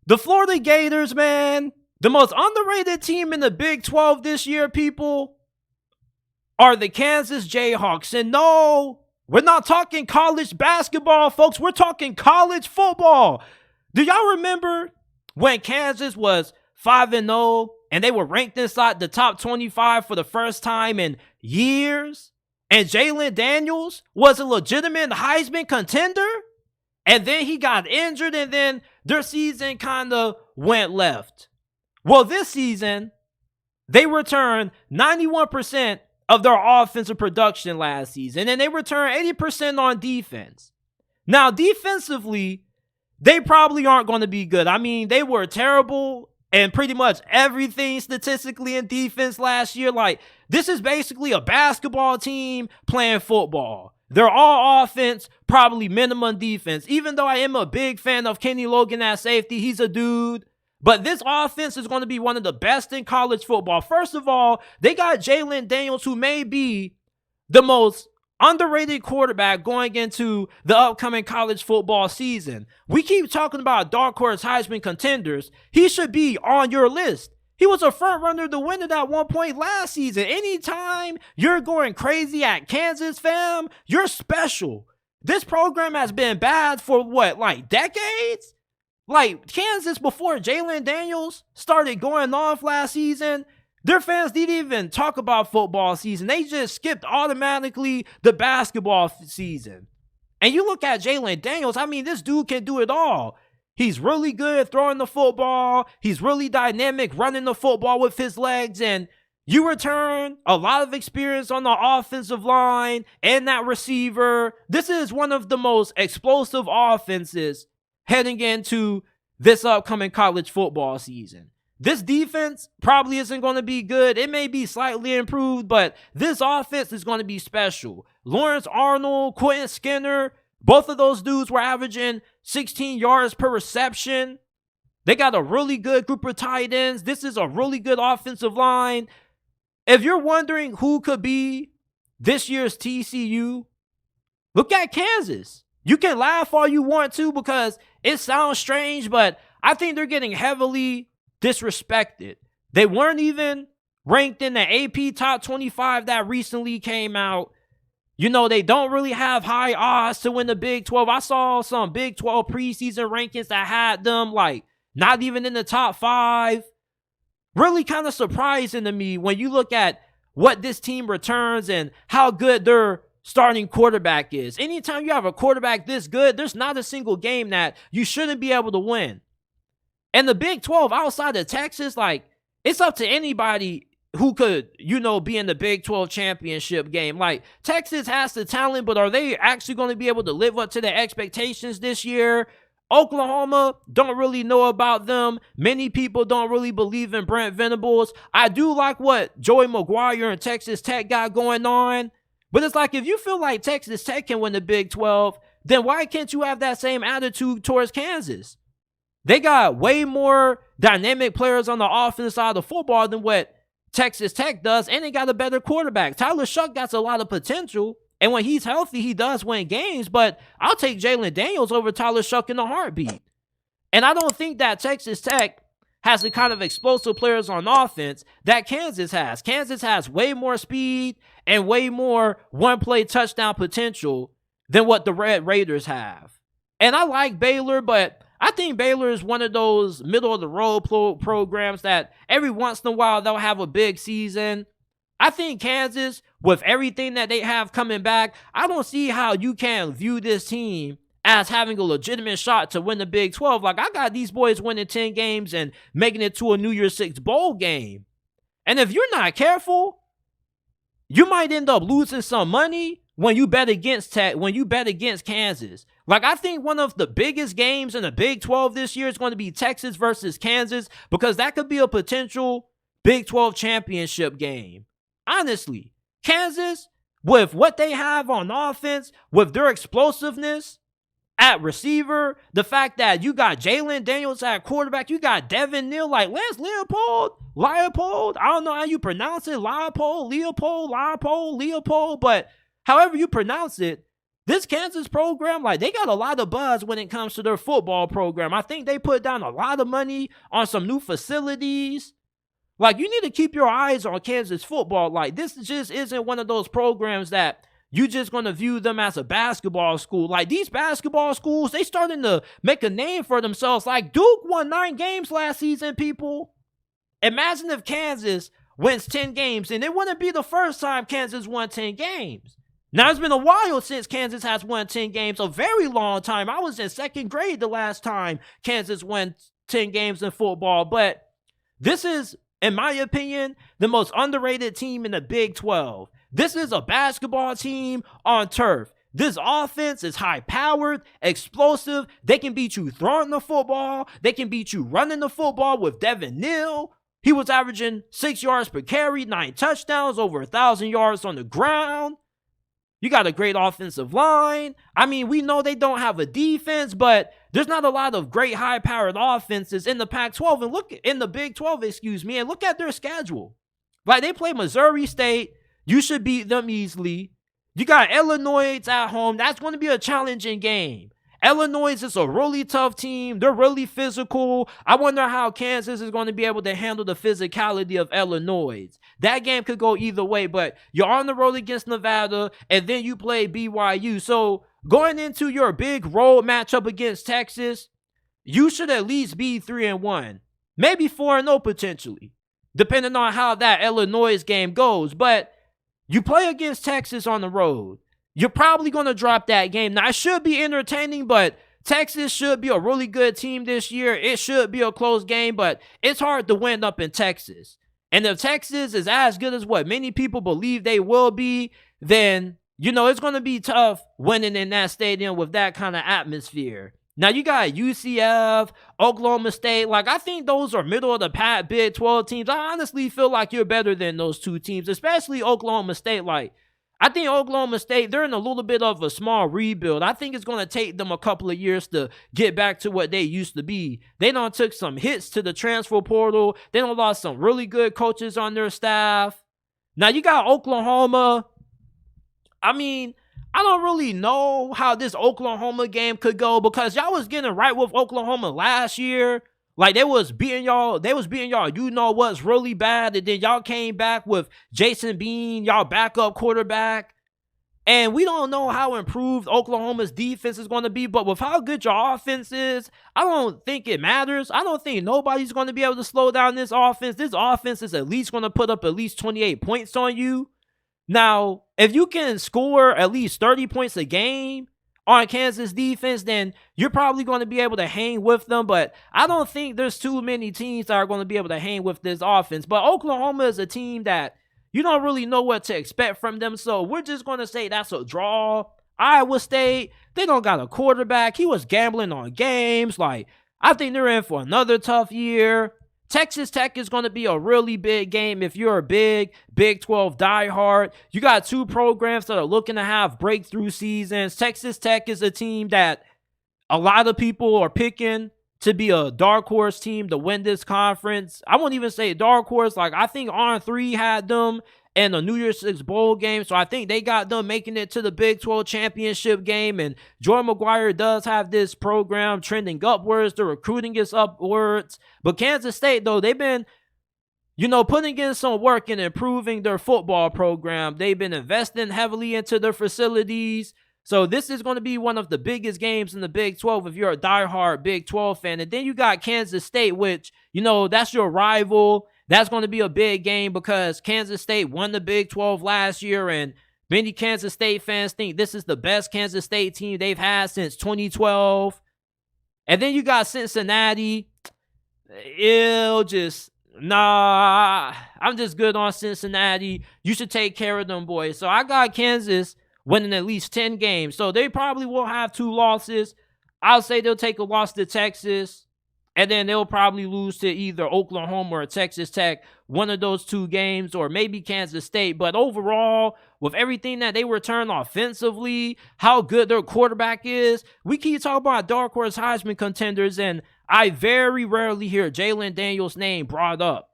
The Florida Gators, man, the most underrated team in the Big 12 this year, people, are the Kansas Jayhawks. And no, we're not talking college basketball, folks. We're talking college football. Do y'all remember when Kansas was 5-0 and they were ranked inside the top 25 for the first time in years? And Jalon Daniels was a legitimate Heisman contender? And then he got injured, and then their season kind of went left. Well, this season, they returned 91% of their offensive production last season, and they returned 80% on defense. Now, defensively, they probably aren't going to be good. I mean, they were terrible and pretty much everything statistically in defense last year. Like, this is basically a basketball team playing football. They're all offense, probably minimum defense. Even though I am a big fan of Kenny Logan at safety, he's a dude. But this offense is going to be one of the best in college football. First of all, they got Jalon Daniels, who may be the most underrated quarterback going into the upcoming college football season. We keep talking about dark horse Heisman contenders. He should be on your list. He was a front runner to win it at one point last season. Anytime you're going crazy at Kansas, fam, you're special. This program has been bad for what, like decades? Like Kansas, before Jalon Daniels started going off last season, their fans didn't even talk about football season. They just skipped automatically the basketball season. And you look at Jalon Daniels, I mean, this dude can do it all. He's really good throwing the football. He's really dynamic running the football with his legs. And you return a lot of experience on the offensive line and that receiver. This is one of the most explosive offenses heading into this upcoming college football season. This defense probably isn't going to be good. It may be slightly improved, but this offense is going to be special. Lawrence Arnold, Quentin Skinner, both of those dudes were averaging 16 yards per reception. They got a really good group of tight ends. This is a really good offensive line. If you're wondering who could be this year's TCU, look at Kansas. You can laugh all you want to because it sounds strange, but I think they're getting heavily disrespected. They weren't even ranked in the AP top 25 that recently came out. You know, they don't really have high odds to win the Big 12. I saw some Big 12 preseason rankings that had them, like, not even in the top 5. Really kind of surprising to me when you look at what this team returns and how good their starting quarterback is. Anytime you have a quarterback this good, there's not a single game that you shouldn't be able to win. And the Big 12 outside of Texas, like, it's up to anybody who could, you know, be in the Big 12 championship game. Like, Texas has the talent, but are they actually going to be able to live up to their expectations this year? Oklahoma, don't really know about them. Many people don't really believe in Brent Venables. I do like what Joey McGuire and Texas Tech got going on. But it's like, if you feel like Texas Tech can win the Big 12, then why can't you have that same attitude towards Kansas? They got way more dynamic players on the offensive side of football than what Texas Tech does, and they got a better quarterback. Tyler Shuck got a lot of potential, and when he's healthy, he does win games, but I'll take Jalon Daniels over Tyler Shuck in a heartbeat. And I don't think that Texas Tech has the kind of explosive players on offense that Kansas has. Kansas has way more speed and way more one-play touchdown potential than what the Red Raiders have. And I like Baylor, but I think Baylor is one of those middle-of-the-road programs that every once in a while they'll have a big season. I think Kansas, with everything that they have coming back, I don't see how you can view this team as having a legitimate shot to win the Big 12. Like, I got these boys winning 10 games and making it to a New Year's Six bowl game. And if you're not careful, you might end up losing some money when you bet against Kansas. Like, I think one of the biggest games in the Big 12 this year is going to be Texas versus Kansas, because that could be a potential Big 12 championship game. Honestly, Kansas, with what they have on offense, with their explosiveness at receiver, the fact that you got Jalon Daniels at quarterback, you got Devin Neal, like Lance Leopold, I don't know how you pronounce it, Leopold, but however you pronounce it, this Kansas program, like, they got a lot of buzz when it comes to their football program. I think they put down a lot of money on some new facilities. Like, you need to keep your eyes on Kansas football. Like, this just isn't one of those programs that you just going to view them as a basketball school. Like, these basketball schools, they starting to make a name for themselves. Like, Duke won 9 games last season, people. Imagine if Kansas wins 10 games, and it wouldn't be the first time Kansas won 10 games. Now, it's been a while since Kansas has won 10 games, a very long time. I was in 2nd grade the last time Kansas won 10 games in football, but this is, in my opinion, the most underrated team in the Big 12. This is a basketball team on turf. This offense is high-powered, explosive. They can beat you throwing the football. They can beat you running the football with Devin Neal. He was averaging 6 yards per carry, 9 touchdowns, over 1,000 yards on the ground. You got a great offensive line. I mean, we know they don't have a defense, but there's not a lot of great high-powered offenses in the Pac-12 and look in the Big 12, and look at their schedule. Like, they play Missouri State. You should beat them easily. You got Illinois at home. That's going to be a challenging game. Illinois is a really tough team. They're really physical. I wonder how Kansas is going to be able to handle the physicality of Illinois. That game could go either way, but you're on the road against Nevada, and then you play BYU. So going into your big road matchup against Texas, you should at least be 3-1. Maybe 4-0 potentially, depending on how that Illinois game goes. But you play against Texas on the road. You're probably going to drop that game. Now, it should be entertaining, but Texas should be a really good team this year. It should be a close game, but it's hard to win up in Texas. And if Texas is as good as what many people believe they will be, then, it's going to be tough winning in that stadium with that kind of atmosphere. Now, you got UCF, Oklahoma State. Like, I think those are middle-of-the-pack Big 12 teams. I honestly feel like you're better than those two teams, especially Oklahoma State. Like, I think Oklahoma State, they're in a little bit of a small rebuild. I think it's going to take them a couple of years to get back to what they used to be. They done took some hits to the transfer portal. They done lost some really good coaches on their staff. Now, you got Oklahoma. I mean, I don't really know how this Oklahoma game could go because y'all was getting right with Oklahoma last year. Like, they was beating y'all, what's really bad, and then y'all came back with Jason Bean, y'all backup quarterback, and we don't know how improved Oklahoma's defense is going to be, but with how good your offense is, I don't think it matters. I don't think nobody's going to be able to slow down this offense. This offense is at least going to put up at least 28 points on you. Now, if you can score at least 30 points a game on Kansas defense, then you're probably going to be able to hang with them, but I don't think there's too many teams that are going to be able to hang with this offense. But Oklahoma is a team that you don't really know what to expect from them, so we're just going to say that's a draw. Iowa State, they don't got a quarterback. He was gambling on games. Like, I think they're in for another tough year. Texas Tech is going to be a really big game if you're a big Big 12 diehard. You got two programs that are looking to have breakthrough seasons. Texas Tech is a team that a lot of people are picking to be a dark horse team to win this conference. I won't even say dark horse. Like, I think On3 had them in the New Year's Six Bowl game, so I think they got them making it to the Big 12 championship game, and Joy McGuire does have this program trending upwards. The recruiting is upwards, but Kansas State, though, they've been, putting in some work and improving their football program. They've been investing heavily into their facilities, so this is going to be one of the biggest games in the Big 12 if you're a diehard Big 12 fan. And then you got Kansas State, which, that's your rival. That's going to be a big game because Kansas State won the Big 12 last year, and many Kansas State fans think this is the best Kansas State team they've had since 2012. And then you got Cincinnati. I'm just good on Cincinnati. You should take care of them, boys. So I got Kansas winning at least 10 games. So they probably will have 2 losses. I'll say they'll take a loss to Texas, and then they'll probably lose to either Oklahoma or Texas Tech, one of those 2 games, or maybe Kansas State. But overall, with everything that they return offensively, how good their quarterback is, we keep talking about dark horse Heisman contenders, and I very rarely hear Jalon Daniels' name brought up.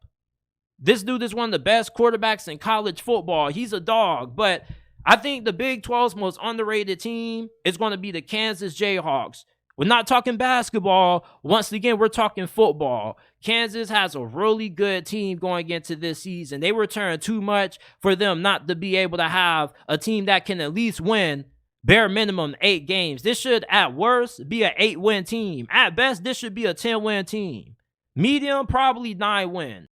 This dude is one of the best quarterbacks in college football. He's a dog, but I think the Big 12's most underrated team is going to be the Kansas Jayhawks. We're not talking basketball. Once again, we're talking football. Kansas has a really good team going into this season. They return too much for them not to be able to have a team that can at least win bare minimum 8 games. This should, at worst, be an 8-win team. At best, this should be a 10-win team. Medium, probably 9 wins.